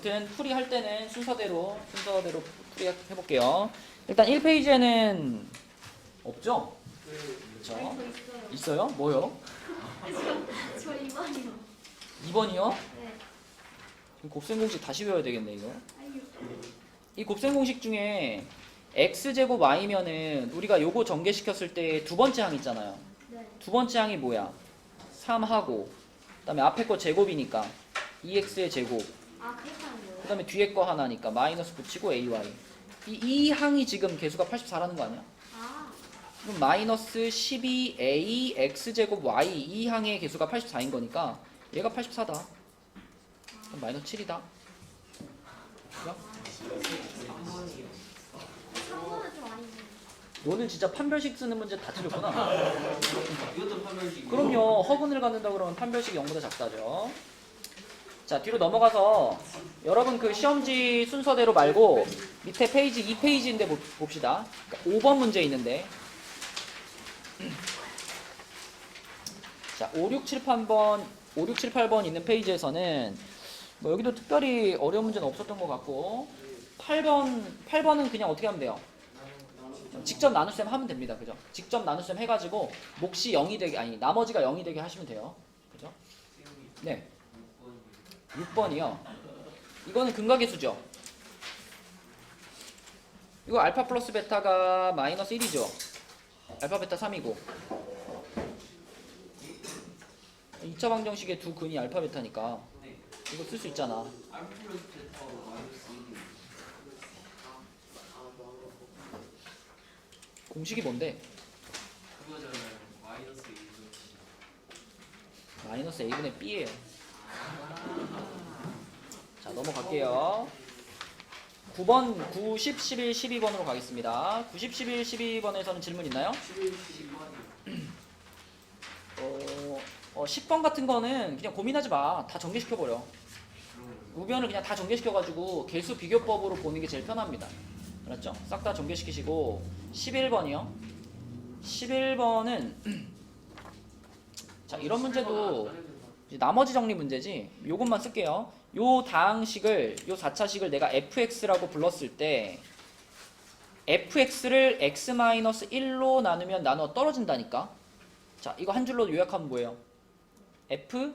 아무튼 풀이할 때는 순서대로 풀이 해볼게요. 일단 1페이지에는 없죠? 그렇죠? 있어요? 뭐요? 저 2번이요. 2번이요? 네. 곱셈 공식 다시 배워야 되겠네 이거. 아니요. 이 곱셈 공식 중에 x제곱 y면은 우리가 요거 전개시켰을 때 두 번째 항 있잖아요. 네. 두 번째 항이 뭐야? 3하고 그 다음에 앞에 거 제곱이니까 2x의 제곱 아, 그렇게 하는 그 거예요? 다음에 뒤에 거 하나니까 마이너스 붙이고 ay 이 항이 지금 개수가 84라는 거 아니야? 아, 그럼 마이너스 12a x제곱 y 이 항의 개수가 84인 거니까 얘가 84다. 그럼 마이너스 7이다. 3번은 좀 아닌데. 너는 진짜 판별식 쓰는 문제 다 틀렸구나. 이것도 판별식. 그럼요. 허근을 갖는다 그러면 판별식이 0보다 작다죠. 자, 뒤로 넘어가서 여러분 그 시험지 순서대로 말고 밑에 페이지 2페이지인데 봅시다. 그러니까 5번 문제 있는데 자, 5, 6, 7, 8번 있는 페이지에서는 뭐 여기도 특별히 어려운 문제는 없었던 것 같고 8번은 그냥 어떻게 하면 돼요? 직접 나눗셈 하면 됩니다. 그죠? 직접 나눗셈 해가지고 몫이 0이 되게 아니 나머지가 0이 되게 하시면 돼요. 그죠? 네. 6번이요. 이거는 근각계수죠. 이거 알파 플러스 베타가 마이너스 1이죠. 알파 베타 3이고 2차 방정식의 두 근이 알파 베타니까 이거 쓸 수 있잖아. 알파 플러스 베타로 마이너스 1이. 공식이 뭔데? 그거잖아요. 마이너스 1. 마이너스 a분의 b예요. 자, 넘어갈게요. 9번, 90, 11, 12번으로 가겠습니다. 90, 11, 12번에서는 질문 있나요? 11, 12번이. 10번 같은 거는 그냥 고민하지 마. 다 전개시켜버려. 우변을 그냥 다 전개시켜가지고 개수 비교법으로 보는 게 제일 편합니다. 알았죠? 싹 다 전개시키시고 11번이요. 11번은 자, 이런 문제도 이제 나머지 정리 문제지. 요것만 쓸게요. 요 다항식을 요 4차식을 내가 fx라고 불렀을 때 fx를 x-1로 나누면 나눠 떨어진다니까. 자, 이거 한 줄로 요약하면 뭐예요? f1이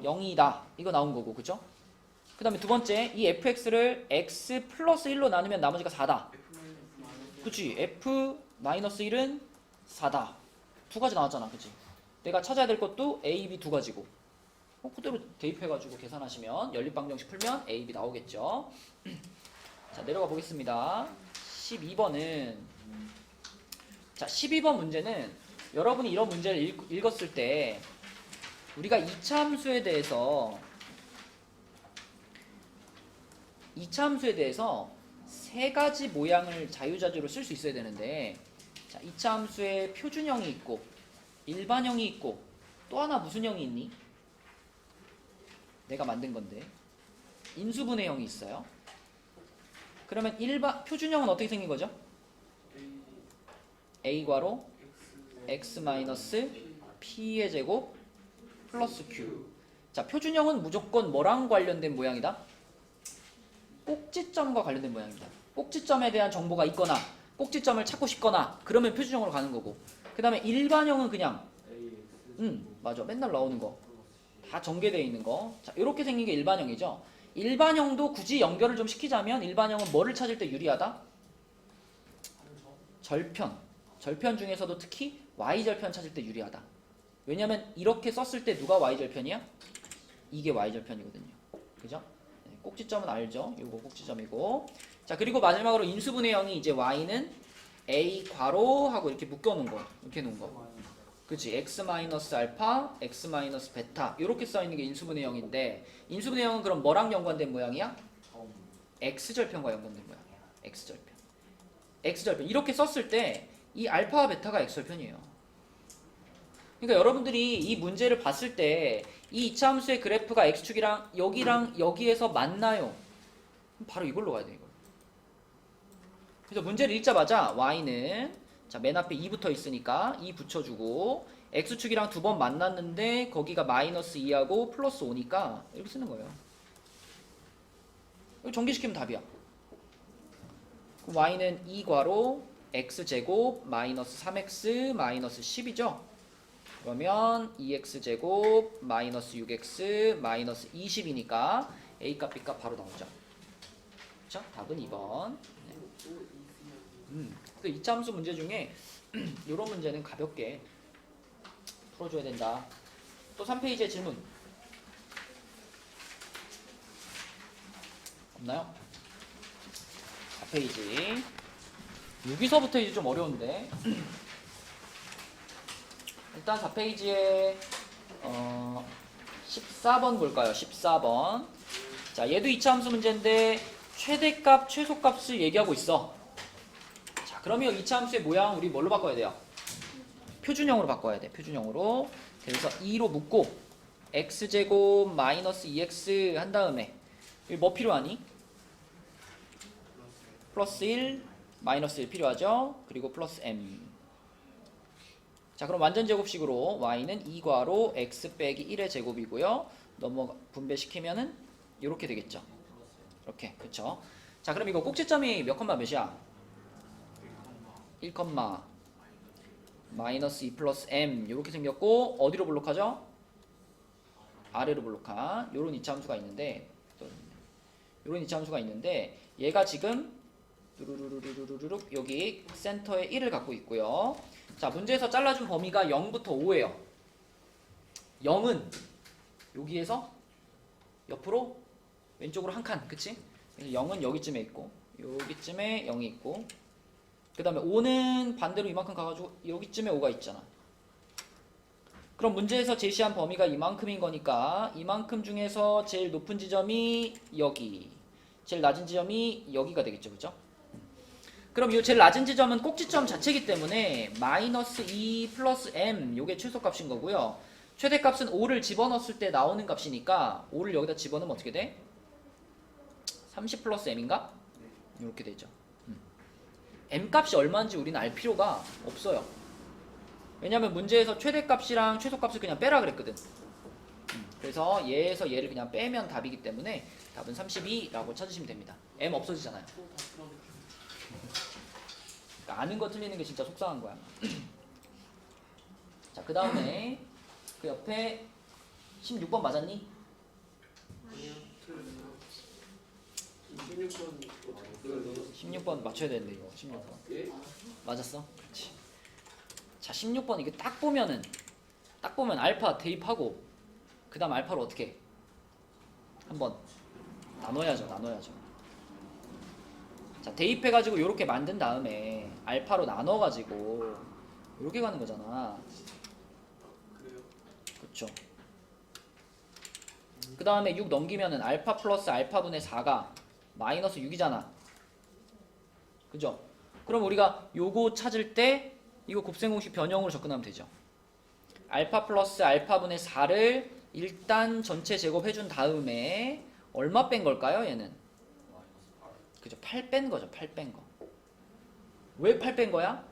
0이다. 이거 나온 거고. 그죠? 그 다음에 두 번째, 이 fx를 x 플러스 1로 나누면 나머지가 4다. 그치? f-1은 4다. 두 가지 나왔잖아. 그치? 내가 찾아야 될 것도 a, b 두 가지고. 그대로 대입해가지고 계산하시면 연립방정식 풀면 a, b 나오겠죠. 자, 내려가 보겠습니다. 12번은 자, 12번 문제는 여러분이 이런 문제를 읽었을 때 우리가 이차함수에 대해서 세 가지 모양을 자유자재로 쓸 수 있어야 되는데 자, 이차함수에 표준형이 있고 일반형이 있고 또 하나 무슨 형이 있니? 내가 만든 건데 인수분해 형이 있어요. 그러면 표준형은 어떻게 생긴 거죠? a괄호 x-p의 제곱 플러스 q. 자, 표준형은 무조건 뭐랑 관련된 모양이다? 꼭지점과 관련된 모양입니다. 꼭지점에 대한 정보가 있거나 꼭지점을 찾고 싶거나 그러면 표준형으로 가는 거고, 그 다음에 일반형은 그냥 맞아, 맨날 나오는 거 다 전개되어 있는 거. 자, 이렇게 생긴 게 일반형이죠. 일반형도 굳이 연결을 좀 시키자면 일반형은 뭐를 찾을 때 유리하다? 절편 중에서도 특히 y절편 찾을 때 유리하다. 왜냐면 이렇게 썼을 때 누가 y절편이야? 이게 y절편이거든요. 그죠? 네, 꼭지점은 알죠? 이거 꼭지점이고. 자, 그리고 마지막으로 인수분해형이 이제 y는 a 괄호 하고 이렇게 묶어놓은 거, 이렇게 놓은 거. 그치? x-알파, x-베타 이렇게 써있는 게 인수분해형인데, 인수분해형은 그럼 뭐랑 연관된 모양이야? x절편과 연관된 모양이야. x절편 이렇게 썼을 때 이 알파와 베타가 x절편이에요. 그러니까 여러분들이 이 문제를 봤을 때 이 이차함수의 그래프가 x축이랑 여기랑 여기에서 만나요. 바로 이걸로 가야 돼. 이걸. 그래서 문제를 읽자마자 y는 자, 맨 앞에 2 붙어 있으니까 2 붙여주고 x축이랑 두 번 만났는데 거기가 마이너스 2하고 플러스 5니까 이렇게 쓰는 거예요. 이거 전개시키면 답이야. 그럼 y는 2괄호 x제곱 마이너스 3x 마이너스 10이죠. 그러면 2x제곱 마이너스 6x 마이너스 20이니까 a값 b값 바로 나오죠. 그쵸? 답은 2번. 또 이차함수 문제 중에 이런 문제는 가볍게 풀어줘야 된다. 또 3페이지의 질문 없나요? 4페이지. 여기서부터 이제 좀 어려운데 일단 4페이지에 14번 볼까요? 14번. 자, 얘도 이차함수 문제인데 최대값, 최소값을 얘기하고 있어. 자, 그러면 이차함수의 모양 우리 뭘로 바꿔야 돼요? 표준형으로 바꿔야 돼. 표준형으로. 그래서 2로 묶고 x제곱 마이너스 2x 한 다음에 여기 뭐 필요하니? 플러스 1, 마이너스 1 필요하죠? 그리고 플러스 m. 자, 그럼 완전 제곱식으로 y는 2괄호 x 빼기 1의 제곱이고요. 분배시키면은 이렇게 되겠죠. 이렇게, 그쵸? 자, 그럼 이거 꼭지점이 몇 컴마 몇이야? 1 컴마 마이너스 2 플러스 m 이렇게 생겼고 어디로 블록하죠? 아래로 블록한 요런 이차함수가 있는데 요런 이차함수가 있는데 얘가 지금 뚜루루루루루룩 여기 센터에 1을 갖고 있고요. 자, 문제에서 잘라준 범위가 0부터 5예요. 0은 여기에서 옆으로 왼쪽으로 한 칸, 그치? 그래서 0은 여기쯤에 있고 여기쯤에 0이 있고 그 다음에 5는 반대로 이만큼 가가지고 여기쯤에 5가 있잖아. 그럼 문제에서 제시한 범위가 이만큼인 거니까 이만큼 중에서 제일 높은 지점이 여기, 제일 낮은 지점이 여기가 되겠죠, 그죠? 그럼 이 제일 낮은 지점은 꼭지점 자체이기 때문에 마이너스 2 플러스 m 요게 최소값인 거고요. 최대값은 5를 집어넣었을 때 나오는 값이니까 5를 여기다 집어넣으면 어떻게 돼? 30 플러스 m인가? 이렇게 되죠. m값이 얼마인지 우리는 알 필요가 없어요. 왜냐면 문제에서 최대값이랑 최소값을 그냥 빼라 그랬거든. 그래서 얘에서 얘를 그냥 빼면 답이기 때문에 답은 32라고 찾으시면 됩니다. m 없어지잖아요. 그러니까 아는 거 틀리는 게 진짜 속상한 거야. 자, 그 다음에 그 옆에 16번 맞았니? 16번 맞춰야 되는데 이거 16번 맞았어? 그렇지. 자, 16번 이게 딱 보면 알파 대입하고 그 다음 알파로 어떻게 한번 나눠야죠. 자, 대입해가지고 이렇게 만든 다음에 알파로 나눠가지고 이렇게 가는 거잖아. 그렇죠. 그 다음에 6 넘기면은 알파 플러스 알파분의 4가 마이너스 6이잖아. 그죠? 그럼 우리가 요거 찾을 때 이거 곱셈공식 변형으로 접근하면 되죠. 알파 플러스 알파분의 4를 일단 전체 제곱해준 다음에 얼마 뺀 걸까요? 얘는 그죠? 8 뺀 거죠. 8 뺀 거. 왜 8 뺀 거야?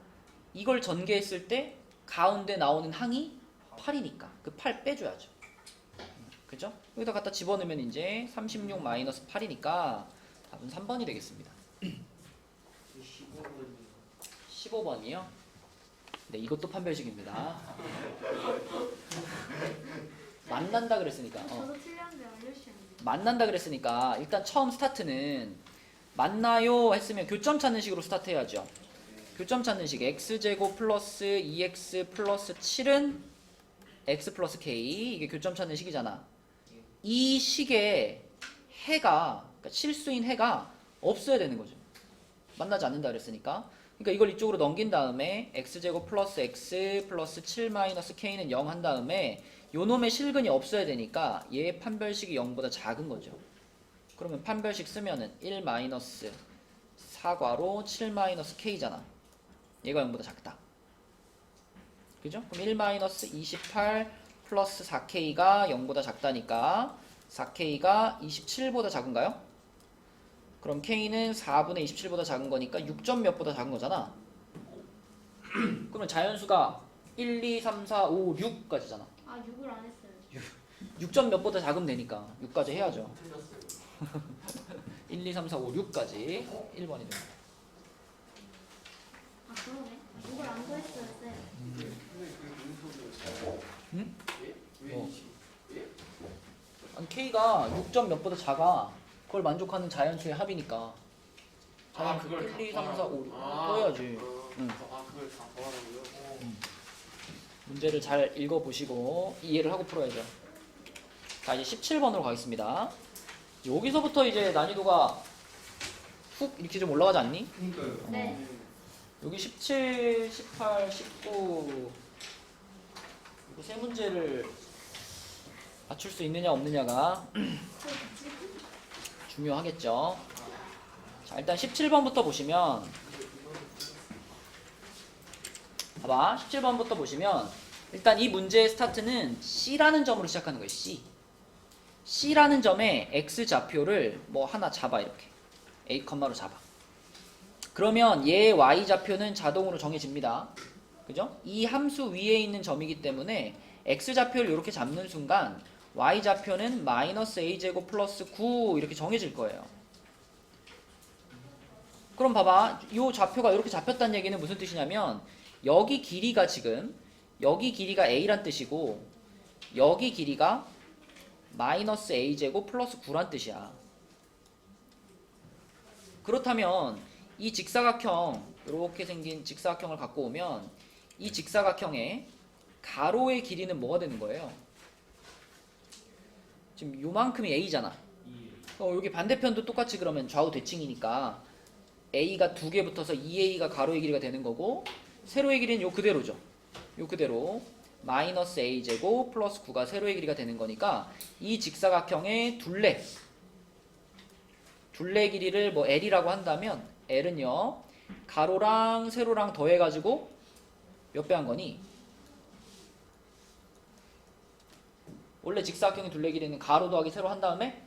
이걸 전개했을 때 가운데 나오는 항이 8이니까 그 8 빼줘야죠. 그죠? 여기다 갖다 집어넣으면 이제 36 마이너스 8이니까 답은 3번이 되겠습니다. 15번이요? 네, 이것도 판별식입니다. 만난다 그랬으니까. 저도 틀렸는데 알려주시면 돼요. 만난다 그랬으니까 일단 처음 스타트는 만나요 했으면 교점 찾는 식으로 스타트 해야죠. 교점 찾는 식 x제곱 플러스 2x 플러스 7은 x 플러스 k 이게 교점 찾는 식이잖아. 이 식의 해가 그러니까 실수인 해가 없어야 되는 거죠. 만나지 않는다 그랬으니까. 그러니까 이걸 이쪽으로 넘긴 다음에 x제곱 플러스 x 플러스 7 마이너스 k는 0 한 다음에 요놈의 실근이 없어야 되니까 얘의 판별식이 0보다 작은 거죠. 그러면 판별식 쓰면은 1 마이너스 4괄호 7 마이너스 k잖아. 얘가 0보다 작다. 그죠? 그럼 1 마이너스 28 플러스 4k가 0보다 작다니까 4k가 27보다 작은가요? 그럼 k는 4분의 27보다 작은 거니까 6점 몇보다 작은 거잖아. 그러면 자연수가 1, 2, 3, 4, 5, 6까지잖아. 아 6을 안 했어요. 6점 몇보다 작으면 되니까 6까지 해야죠. 틀렸어요. 1, 2, 3, 4, 5, 6까지 1번이 됩니다. 아 그러네. 6을 안 구했어요 쌤. 근데 그게 무슨 소리였어요? 응? 예? 왜 뭐? 이지? 예? 아니 K가 6점 몇보다 작아. 그걸 만족하는 자연수의 합이니까. 자연수 그걸 1, 2, 다 3, 4, 5, 6 아, 써야지. 응. 그걸 다 더하라고요? 문제를 잘 읽어보시고 이해를 하고 풀어야죠. 자 이제 17번으로 가겠습니다. 여기서부터 이제 난이도가 훅 이렇게 좀 올라가지 않니? 그러니까요. 네. 여기 17, 18, 19 이거 세 문제를 맞출 수 있느냐 없느냐가 중요하겠죠. 자 일단 17번부터 보시면 봐봐 17번부터 보시면 일단 이 문제의 스타트는 C라는 점으로 시작하는 거예요. C라는 점에 X좌표를 뭐 하나 잡아 이렇게 A, 로 잡아. 그러면 얘의 Y좌표는 자동으로 정해집니다. 그죠? 이 함수 위에 있는 점이기 때문에 X좌표를 이렇게 잡는 순간 Y좌표는 마이너스 A제곱 플러스 9 이렇게 정해질 거예요. 그럼 봐봐 이 좌표가 이렇게 잡혔다는 얘기는 무슨 뜻이냐면 여기 길이가 지금 여기 길이가 A란 뜻이고 여기 길이가 마이너스 A제곱 플러스 9란 뜻이야. 그렇다면 이 직사각형 이렇게 생긴 직사각형을 갖고 오면 이 직사각형의 가로의 길이는 뭐가 되는 거예요? 지금 요만큼이 A잖아. 여기 반대편도 똑같이 그러면 좌우 대칭이니까 A가 두 개 붙어서 2A가 가로의 길이가 되는 거고 세로의 길이는 요 그대로죠. 요 그대로 마이너스 A제곱 플러스 9가 세로의 길이가 되는 거니까 이 직사각형의 둘레 길이를 뭐 L이라고 한다면 L은요 가로랑 세로랑 더해가지고 몇 배 한 거니? 원래 직사각형의 둘레 길이는 가로 더하기 세로 한 다음에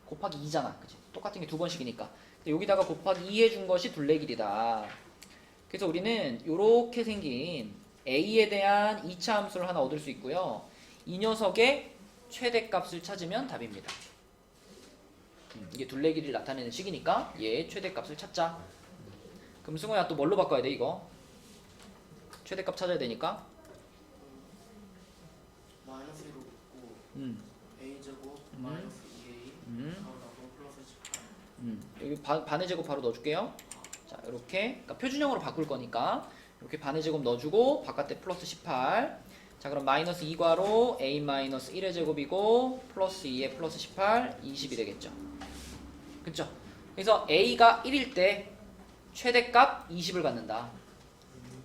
곱하기 2잖아. 그치? 똑같은 게 두 번씩이니까. 여기다가 곱하기 2 해준 것이 둘레 길이다. 그래서 우리는 이렇게 생긴 A에 대한 2차 함수를 하나 얻을 수 있고요. 이 녀석의 최대값을 찾으면 답입니다. 이게 둘레 길이를 나타내는 식이니까 얘의 최대값을 찾자. 그럼 승호야 또 뭘로 바꿔야 돼 이거? 최대값 찾아야 되니까 마이너스 1로 긋고 A제곱 마이너스 2A 나오고 플러스 18 여기 반의 제곱 바로 넣어줄게요. 자 이렇게 그러니까 표준형으로 바꿀 거니까 이렇게 반의 제곱 넣어주고 바깥에 플러스 18. 자 그럼 마이너스 2괄호 A 마이너스 1의 제곱이고 플러스 2에 플러스 18 20이 되겠죠. 그쵸? 그래서 A가 1일 때 최대값 20을 갖는다.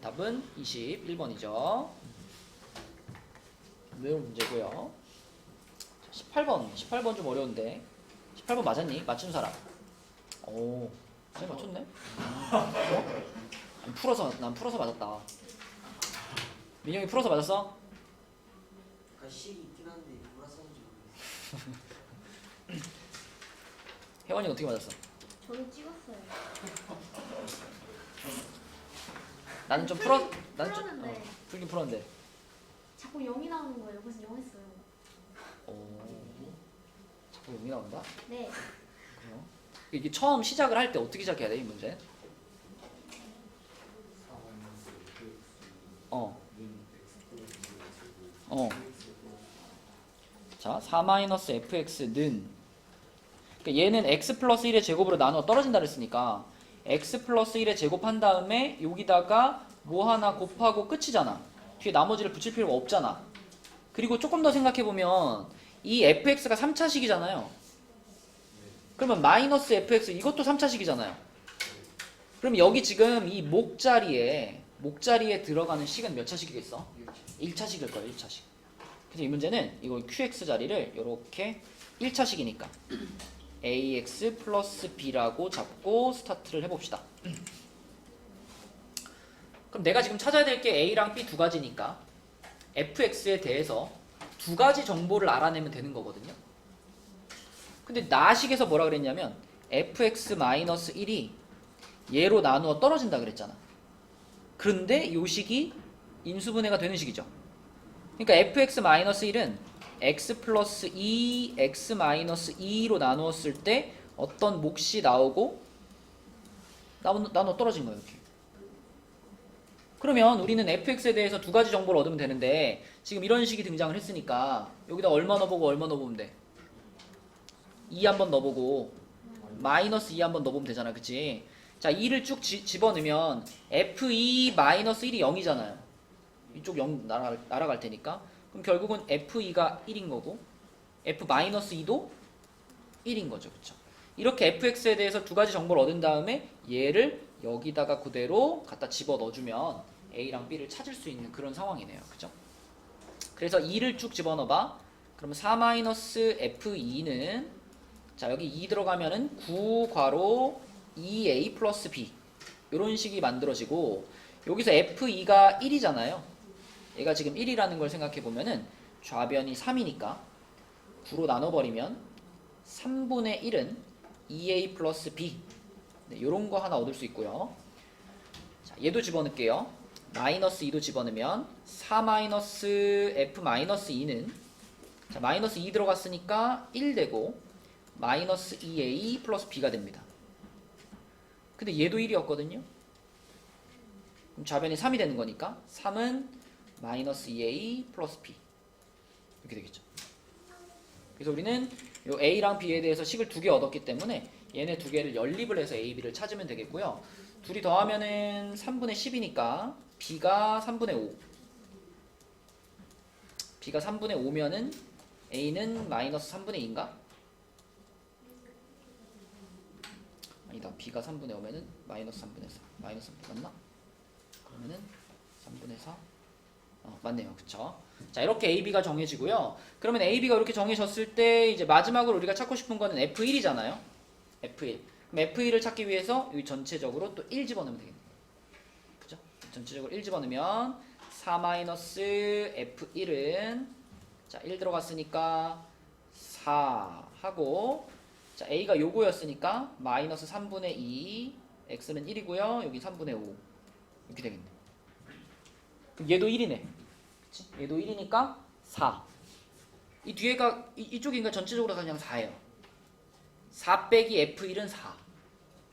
답은 21번이죠. 매운 문제고요. 18번 좀 어려운데 18번 맞았니? 맞춘 사람. 오, 잘 맞췄네. 난 풀어서 맞았다. 민영이 풀어서 맞았어? 그러니까 식이 있긴 한데 뭐라 썼는지 모르겠어요. 혜원이는 어떻게 맞았어? 저는 찍었어요. 나는 좀 풀었는데. 풀긴 풀었는데. 자꾸 0이 나오는 거예요. 그래서 0 했어요. 자꾸 0이 나온다? 네. 그래요? 이게 처음 시작을 할 때 어떻게 시작해야 돼, 이 문제? 자, 4-fx는 그러니까 얘는 x 플러스 1의 제곱으로 나누어 떨어진다 그랬으니까 x 플러스 1의 제곱한 다음에 여기다가 뭐 하나 곱하고 끝이잖아. 뒤에 나머지를 붙일 필요가 없잖아. 그리고 조금 더 생각해보면 이 fx가 3차식이잖아요. 그러면 마이너스 fx 이것도 3차식이잖아요. 그럼 여기 지금 이 목자리에 들어가는 식은 몇 차식이겠어? 1차식일 거예요. 1차식. 그래서 이 문제는 이거 qx 자리를 이렇게 1차식이니까 ax 플러스 b라고 잡고 스타트를 해봅시다. 그럼 내가 지금 찾아야 될 게 a랑 b 두 가지니까 fx에 대해서 두 가지 정보를 알아내면 되는 거거든요. 근데 나식에서 뭐라 그랬냐면 fx-1이 얘로 나누어 떨어진다 그랬잖아. 그런데 요 식이 인수분해가 되는 식이죠. 그러니까 fx-1은 x 플러스 2, x 마이너스 2로 나누었을 때 어떤 몫이 나오고 나눠 떨어진 거예요. 이렇게. 그러면 우리는 fx에 대해서 두 가지 정보를 얻으면 되는데 지금 이런 식이 등장을 했으니까 여기다 얼마 넣어보고 얼마 넣어보면 돼? 2 한번 넣어보고 마이너스 2 한번 넣어보면 되잖아. 그치? 자, 2를 쭉 집어넣으면 f2 마이너스 1이 0이잖아요. 이쪽 0 날아갈 테니까. 그럼 결국은 f2가 1인 거고 f 마이너스 2도 1인 거죠. 그쵸? 이렇게 fx에 대해서 두 가지 정보를 얻은 다음에 얘를 여기다가 그대로 갖다 집어 넣어주면 a랑 b를 찾을 수 있는 그런 상황이네요. 그죠? 그래서 2를 쭉 집어넣어봐. 그러면 4-f2는 자, 여기 2 들어가면은 9 괄호 2a 플러스 b 이런 식이 만들어지고 여기서 f2가 1이잖아요. 얘가 지금 1이라는 걸 생각해 보면은 좌변이 3이니까 9로 나눠버리면 3분의 1은 2a 플러스 b 네, 요런 거 하나 얻을 수 있고요. 자, 얘도 집어넣을게요. 마이너스 2도 집어넣으면 4 마이너스 f 마이너스 2는 자, 마이너스 2 들어갔으니까 1 되고 마이너스 2a 플러스 b가 됩니다. 근데 얘도 1이었거든요. 그럼 좌변이 3이 되는 거니까 3은 마이너스 2a 플러스 b 이렇게 되겠죠. 그래서 우리는 요 a랑 b에 대해서 식을 두 개 얻었기 때문에 얘네 두 개를 연립을 해서 a, b를 찾으면 되겠고요. 둘이 더하면은 3분의 10이니까 b가 3분의 5 b가 3분의 5면은 a는 마이너스 3분의 2인가? 아니다. b가 3분의 5면은 마이너스 3분의 4 마이너스 3분의 맞나? 그러면은 3분의 4 맞네요. 그쵸? 자, 이렇게 AB가 정해지고요. 그러면 AB가 이렇게 정해졌을 때 이제 마지막으로 우리가 찾고 싶은 거는 F1이잖아요. F1. 그럼 F1을 찾기 위해서 여기 전체적으로 또 1 집어넣으면 되겠네요. 그죠? 전체적으로 1 집어넣으면 4-F1은 자, 1 들어갔으니까 4 하고 자, A가 요거였으니까 마이너스 3분의 2 X는 1이고요. 여기 3분의 5 이렇게 되겠네. 그럼 얘도 1이네. 그치? 얘도 1이니까 4. 이 뒤에가 이쪽인가 전체적으로 그냥 4예요. 4 빼기 F1은 4.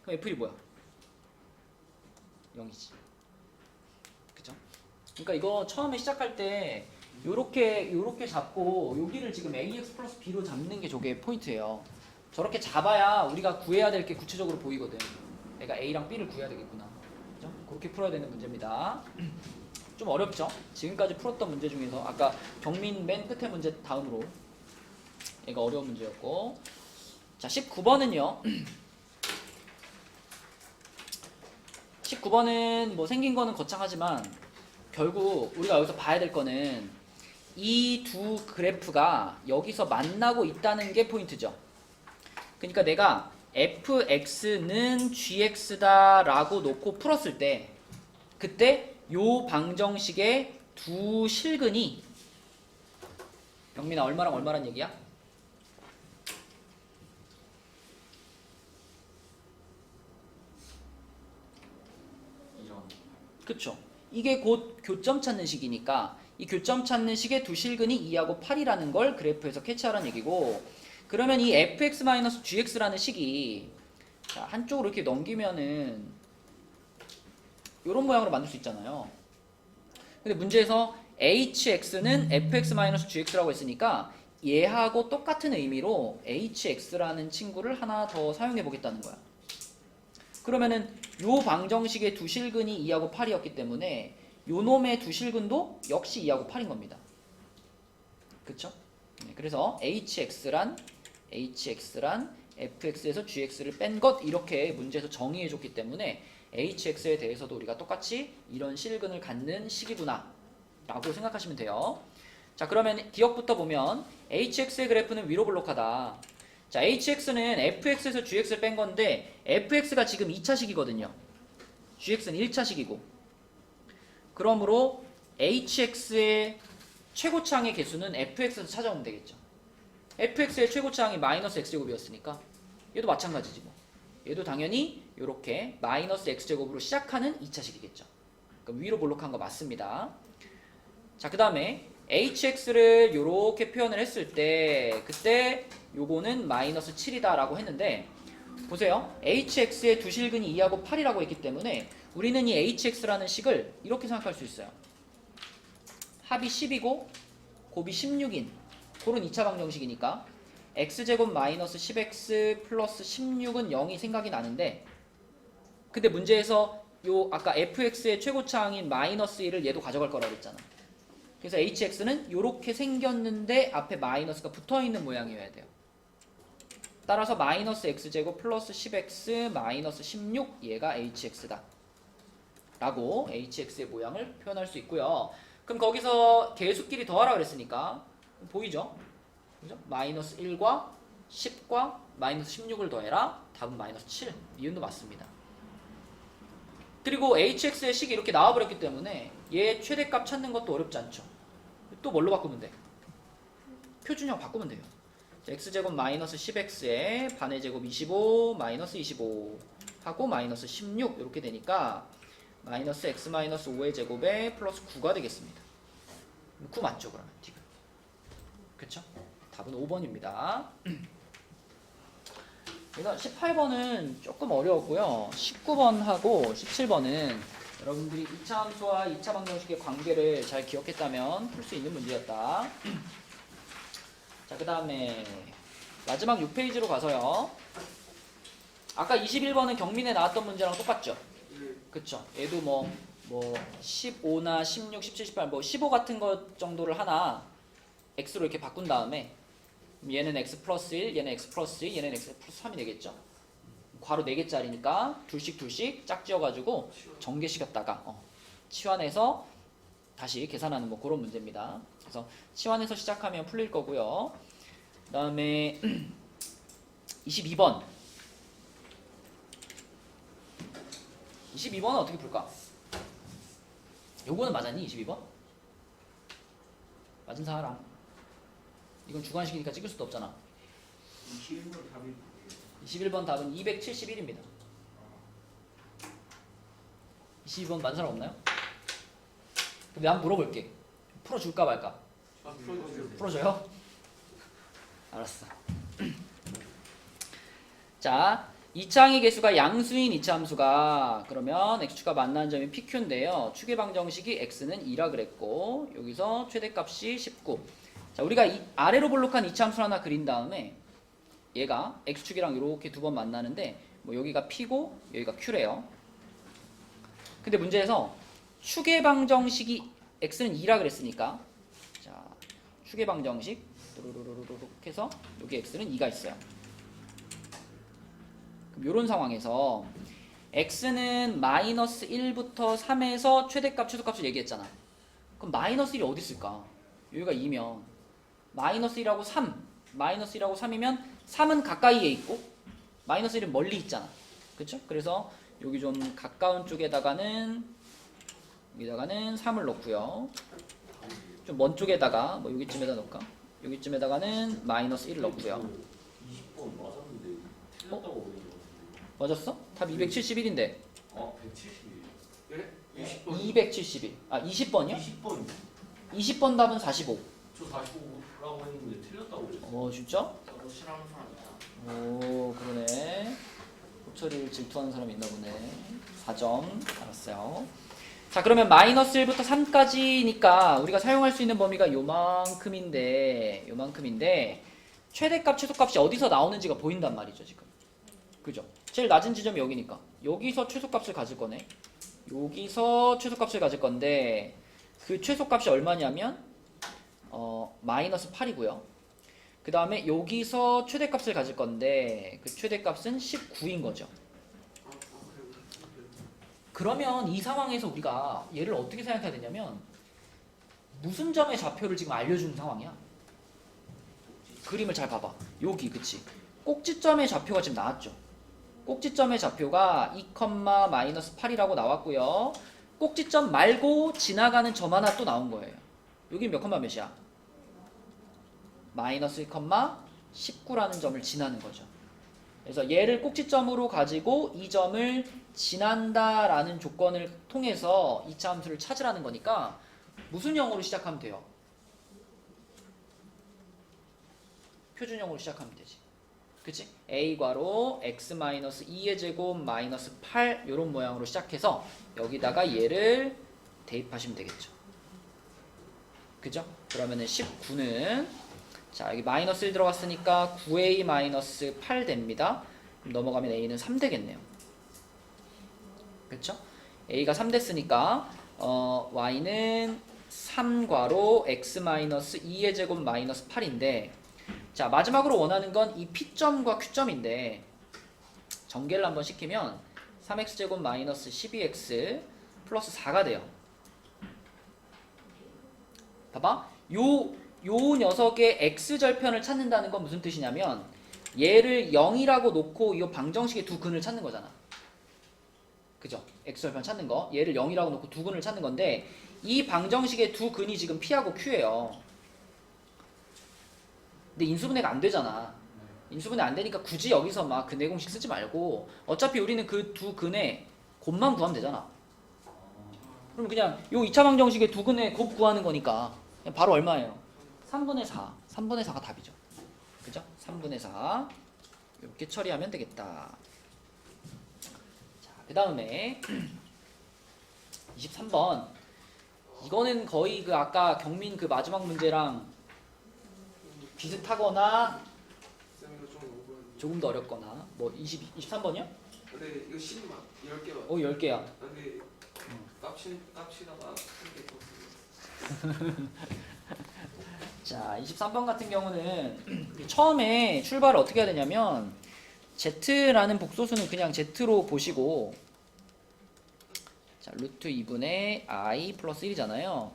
그럼 F1이 뭐야? 0이지. 그죠? 그러니까 이거 처음에 시작할 때 요렇게 잡고 여기를 지금 AX 플러스 B로 잡는 게 저게 포인트예요. 저렇게 잡아야 우리가 구해야 될 게 구체적으로 보이거든. 내가 A랑 B를 구해야 되겠구나. 그죠? 그렇게 풀어야 되는 문제입니다. 좀 어렵죠? 지금까지 풀었던 문제 중에서 아까 경민 맨 끝에 문제 다음으로 얘가 어려운 문제였고 자 19번은요 19번은 뭐 생긴 거는 거창하지만 결국 우리가 여기서 봐야 될 거는 이 두 그래프가 여기서 만나고 있다는 게 포인트죠. 그러니까 내가 fx는 gx다 라고 놓고 풀었을 때 그때 요 방정식의 두 실근이 영민아 얼마랑 얼마란 얘기야? 그쵸? 이게 곧 교점 찾는 식이니까 이 교점 찾는 식의 두 실근이 2하고 8이라는 걸 그래프에서 캐치하라는 얘기고 그러면 이 fx-gx라는 식이 자, 한쪽으로 이렇게 넘기면은 이런 모양으로 만들 수 있잖아요. 근데 문제에서 hx는 fx-gx라고 했으니까 얘하고 똑같은 의미로 hx라는 친구를 하나 더 사용해 보겠다는 거야. 그러면은 요 방정식의 두 실근이 2하고 8이었기 때문에 요 놈의 두 실근도 역시 2하고 8인 겁니다. 그쵸? 네, 그래서 hx란 fx에서 gx를 뺀 것 이렇게 문제에서 정의해 줬기 때문에 hx에 대해서도 우리가 똑같이 이런 실근을 갖는 식이구나 라고 생각하시면 돼요. 자, 그러면 기억부터 보면 hx의 그래프는 위로 블록하다. 자, hx는 fx에서 gx를 뺀 건데 fx가 지금 2차식이거든요. gx는 1차식이고 그러므로 hx의 최고차항의 개수는 fx에서 찾아오면 되겠죠. fx의 최고차항이 마이너스 x제곱이었으니까 얘도 마찬가지지 뭐. 얘도 당연히 이렇게 마이너스 x제곱으로 시작하는 2차식이겠죠. 그럼 위로 볼록한 거 맞습니다. 자, 그 다음에 hx를 요렇게 표현을 했을 때 그때 요거는 마이너스 7이다 라고 했는데 보세요. hx의 두 실근이 2하고 8이라고 했기 때문에 우리는 이 hx라는 식을 이렇게 생각할 수 있어요. 합이 10이고 곱이 16인 그런 2차 방정식이니까 x제곱 마이너스 10x 플러스 16은 0이 생각이 나는데 근데 문제에서 요 아까 fx의 최고차항인 마이너스 1을 얘도 가져갈 거라고 했잖아. 그래서 hx는 요렇게 생겼는데 앞에 마이너스가 붙어있는 모양이어야 돼요. 따라서 마이너스 x제곱 플러스 10x 마이너스 16 얘가 hx다 라고 hx의 모양을 표현할 수 있고요. 그럼 거기서 계수끼리 더하라 그랬으니까 보이죠? 그죠? 마이너스 1과 10과 마이너스 16을 더해라. 답은 마이너스 7. 이윤도 맞습니다. 그리고 hx의 식이 이렇게 나와버렸기 때문에 얘 최대값 찾는 것도 어렵지 않죠. 또 뭘로 바꾸면 돼? 표준형 바꾸면 돼요. x제곱 마이너스 10x에 반의 제곱 25 마이너스 25 하고 마이너스 16 이렇게 되니까 마이너스 x 마이너스 5의 제곱에 플러스 9가 되겠습니다. 9 맞죠 그러면 지금? 그쵸? 답은 5번입니다. 그래서 18번은 조금 어려웠고요. 19번하고 17번은 여러분들이 2차 함수와 2차 방정식의 관계를 잘 기억했다면 풀 수 있는 문제였다. 자, 그 다음에 마지막 6페이지로 가서요. 아까 21번은 경민에 나왔던 문제랑 똑같죠? 그쵸? 얘도 뭐 15나 16, 17, 18, 뭐 15 같은 것 정도를 하나 x로 이렇게 바꾼 다음에 얘는 x 플러스 1, 얘는 x 플러스 2, 얘는 x 플러스 3이 되겠죠? 괄호 4개짜리니까 둘씩 짝지어가지고 전개시켰다가 치환해서 다시 계산하는 뭐 그런 문제입니다. 그래서 치환해서 시작하면 풀릴 거고요. 그 다음에 22번 22번은 어떻게 풀까? 요거는 맞았니? 22번? 맞은 사람. 이건 주관식이니까 찍을 수도 없잖아. 21번 답이 21번 답은 271입니다. 22번 맞은 사람 없나요? 그럼 내가 한번 물어볼게. 풀어줄까 말까? 풀어줘요? 알았어. 자, 2차항의 개수가 양수인 2차 함수가 그러면 x축과 만나는 점이 pq인데요. 축의 방정식이 x는 2라 그랬고 여기서 최대값이 19. 자, 우리가 아래로 볼록한 2차 함수를 하나 그린 다음에 얘가 x축이랑 이렇게 두 번 만나는데 뭐 여기가 p고 여기가 q래요. 근데 문제에서 축의 방정식이 x는 2라 그랬으니까 자, 축의 방정식 뚜루루루루룩 해서 여기 x는 2가 있어요. 그럼 이런 상황에서 x는 마이너스 1부터 3에서 최대값, 최소값을 얘기했잖아. 그럼 마이너스 1이 어디 있을까? 여기가 2면 마이너스 1하고 3 마이너스 1하고 3이면 3은 가까이에 있고 마이너스 1은 멀리 있잖아. 그쵸? 그래서 여기 좀 가까운 쪽에다가는 여기다가는 3을 넣고요. 좀 먼 쪽에다가 뭐 여기쯤에다 넣을까? 여기쯤에다가는 마이너스 1을 넣고요. 20번 맞았는데 틀렸다고 보는 거 같은데. 맞았어? 답 271인데 171. 그래? 20번. 271. 아 20번이요? 20번. 20번 답은 45. 저 45라고 했는데 틀렸다고 그랬어. 진짜? 저도 싫어하는 사람 있다. 오 그러네. 호철이를 질투하는 사람이 있나 보네. 4점 알았어요. 자 그러면 마이너스 1부터 3까지니까 우리가 사용할 수 있는 범위가 요만큼인데 최대값 최소값이 어디서 나오는지가 보인단 말이죠 지금. 그죠? 제일 낮은 지점이 여기니까 여기서 최소값을 가질 거네. 여기서 최소값을 가질 건데 그 최소값이 얼마냐면 마이너스 8이고요. 그 다음에 여기서 최대값을 가질 건데 그 최대값은 19인 거죠. 그러면 이 상황에서 우리가 얘를 어떻게 생각해야 되냐면 무슨 점의 좌표를 지금 알려주는 상황이야. 그림을 잘 봐봐. 여기 그치? 꼭지점의 좌표가 지금 나왔죠. 꼭지점의 좌표가 2,-8이라고 나왔고요. 꼭지점 말고 지나가는 점 하나 또 나온 거예요. 여기 몇 컴마 몇이야? 마이너스 1,19라는 점을 지나는 거죠. 그래서 얘를 꼭지점으로 가지고 이 점을 지난다라는 조건을 통해서 2차 함수를 찾으라는 거니까 무슨 형으로 시작하면 돼요? 표준형으로 시작하면 되지. 그치? a 괄호 x-2의 제곱 마이너스 8 이런 모양으로 시작해서 여기다가 얘를 대입하시면 되겠죠. 그죠? 그러면은 19는 자 여기 마이너스 1 들어갔으니까 9a 마이너스 8 됩니다. 그럼 넘어가면 a는 3 되겠네요. 그쵸? a가 3 됐으니까 y는 3 괄호 x-2의 제곱 마이너스 8인데 자 마지막으로 원하는 건 이 P점과 Q점인데 전개를 한번 시키면 3x제곱 마이너스 12x 플러스 4가 돼요. 봐봐 요 녀석의 x절편을 찾는다는 건 무슨 뜻이냐면 얘를 0이라고 놓고 이 방정식의 두 근을 찾는 거잖아. 그죠? x절편 찾는 거 얘를 0이라고 놓고 두 근을 찾는 건데 이 방정식의 두 근이 지금 P하고 Q예요. 근데 인수분해가 안 되잖아. 인수분해 안 되니까 굳이 여기서 막 근해 공식 쓰지 말고 어차피 우리는 그 두 근의 곱만 구하면 되잖아. 그럼 그냥 요 2차 방정식의 두 근의 곱 구하는 거니까 그냥 바로 얼마예요? 3분의 4. 3분의 4가 답이죠. 그죠? 3분의 4 이렇게 처리하면 되겠다. 자, 그 다음에 23번 이거는 거의 그 아까 경민 그 마지막 문제랑 비슷하거나 쌤이가 좀 오버했는데. 조금 더 어렵거나 뭐 23번이요? 근데 이거 10만 10개만. 10개야. 근데 깝치다가 한개 떴어요. 자 23번 같은 경우는 처음에 출발을 어떻게 해야 되냐면 Z라는 복소수는 그냥 Z로 보시고 자 루트 2분의 I 플러스 1이잖아요.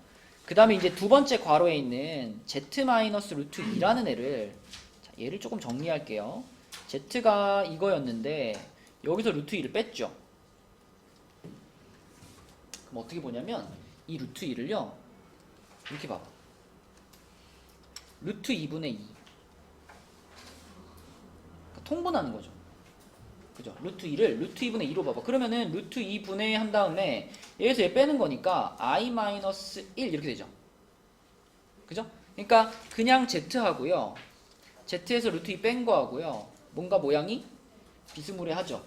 그 다음에 이제 두 번째 괄호에 있는 Z 마이너스 루트 2라는 애를 자, 얘를 조금 정리할게요. Z가 이거였는데 여기서 루트 2를 뺐죠. 그럼 어떻게 보냐면 이 루트 2를요 이렇게 봐봐. 루트 2분의 2 그러니까 통분하는 거죠. 그죠? 루트 2를 루트 2분의 2로 봐봐. 그러면은 루트 2분의 한 다음에 얘에서 얘 빼는 거니까 i-1 이렇게 되죠. 그죠? 그러니까 그냥 z 하고요. z에서 루트 2 뺀 거 하고요. 뭔가 모양이 비스무리하죠.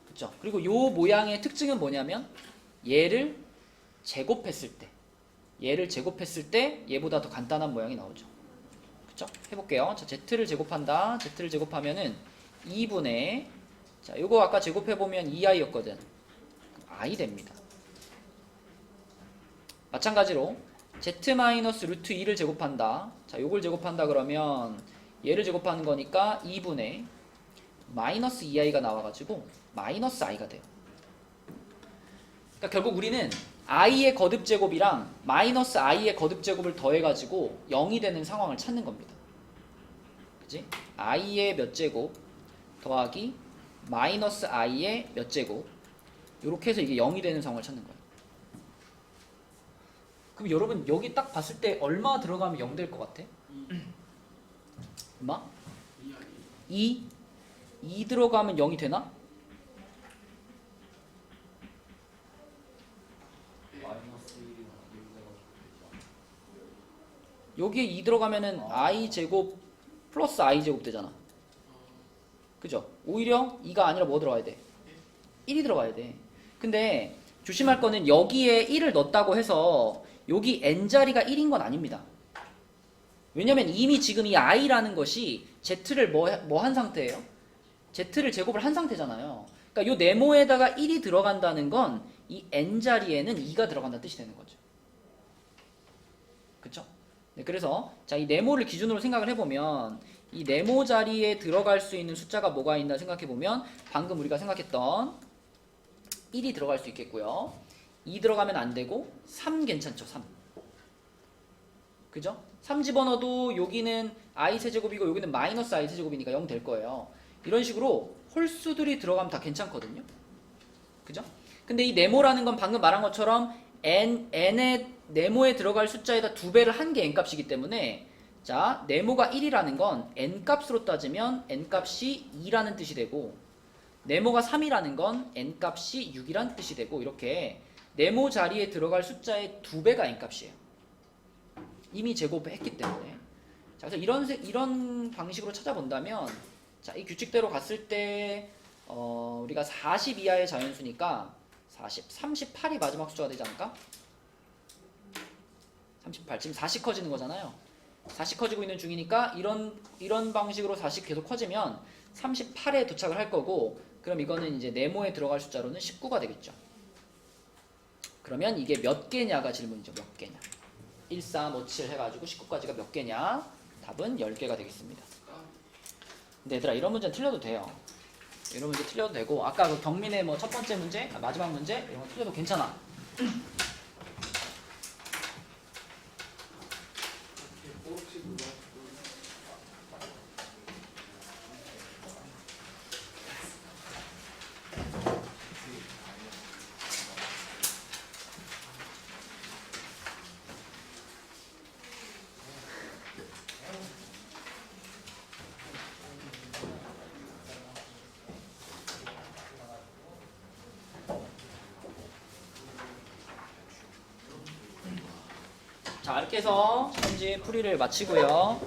그죠? 그리고 요 모양의 특징은 뭐냐면 얘를 제곱했을 때 얘보다 더 간단한 모양이 나오죠. 그죠? 해볼게요. 자, z를 제곱한다. z를 제곱하면은 2분의 자, 요거 아까 제곱해보면 2i였거든. i 됩니다. 마찬가지로 z-루트 2를 제곱한다. 자, 요걸 제곱한다 그러면 얘를 제곱하는 거니까 2분의 마이너스 2i가 나와가지고 마이너스 i가 돼요. 그러니까 결국 우리는 i의 거듭제곱이랑 마이너스 i의 거듭제곱을 더해가지고 0이 되는 상황을 찾는 겁니다. 그치? i의 몇 제곱 더하기 마이너스 i의 몇 제곱 이렇게 해서 이게 0이 되는 상황을 찾는 거예요. 그럼 여러분 여기 딱 봤을 때 얼마 들어가면 0 될 것 같아? 얼마? 2 들어가면 0이 되나? 여기에 2 들어가면은 i 제곱 플러스 i 제곱 되잖아. 그죠? 오히려 2가 아니라 뭐 들어가야 돼? 1이 들어가야 돼. 근데 조심할 거는 여기에 1을 넣었다고 해서 여기 n자리가 1인 건 아닙니다. 왜냐면 이미 지금 이 i라는 것이 z를 뭐 한 상태예요? z를 제곱을 한 상태잖아요. 그러니까 요 네모에다가 1이 들어간다는 건 이 n자리에는 2가 들어간다는 뜻이 되는 거죠. 그쵸? 네, 그래서 자, 이 네모를 기준으로 생각을 해보면 이 네모 자리에 들어갈 수 있는 숫자가 뭐가 있나 생각해보면 방금 우리가 생각했던 1이 들어갈 수 있겠고요. 2 들어가면 안 되고 3 괜찮죠. 3. 그죠? 3 집어넣어도 여기는 i 세제곱이고 여기는 마이너스 i 세제곱이니까 0 될 거예요. 이런 식으로 홀수들이 들어가면 다 괜찮거든요. 그죠? 근데 이 네모라는 건 방금 말한 것처럼 n의 네모에 들어갈 숫자에다 2배를 한 게 n값이기 때문에 자, 네모가 1이라는 건 n값으로 따지면 n값이 2라는 뜻이 되고 네모가 3이라는 건 n값이 6이라는 뜻이 되고 이렇게 네모 자리에 들어갈 숫자의 2배가 n값이에요. 이미 제곱했기 때문에. 자, 그래서 이런 방식으로 찾아본다면, 자, 이 규칙대로 갔을 때 우리가 40 이하의 자연수니까 40, 38이 마지막 숫자가 되지 않을까? 38, 지금 40 커지는 거잖아요. 40 커지고 있는 중이니까 이런 방식으로 40 계속 커지면 38에 도착을 할 거고, 그럼 이거는 이제 네모에 들어갈 숫자로는 19가 되겠죠. 그러면 이게 몇 개냐가 질문이죠. 몇 개냐. 1, 3, 5, 7 해가지고 19까지가 몇 개냐? 답은 10개가 되겠습니다. 근데 얘들아, 이런 문제는 틀려도 돼요. 이런 문제 틀려도 되고, 아까 그 경민의 뭐 첫 번째 문제, 마지막 문제 이런 거 틀려도 괜찮아. 혹시 누가 자, 이렇게 해서 현재 풀이를 마치고요.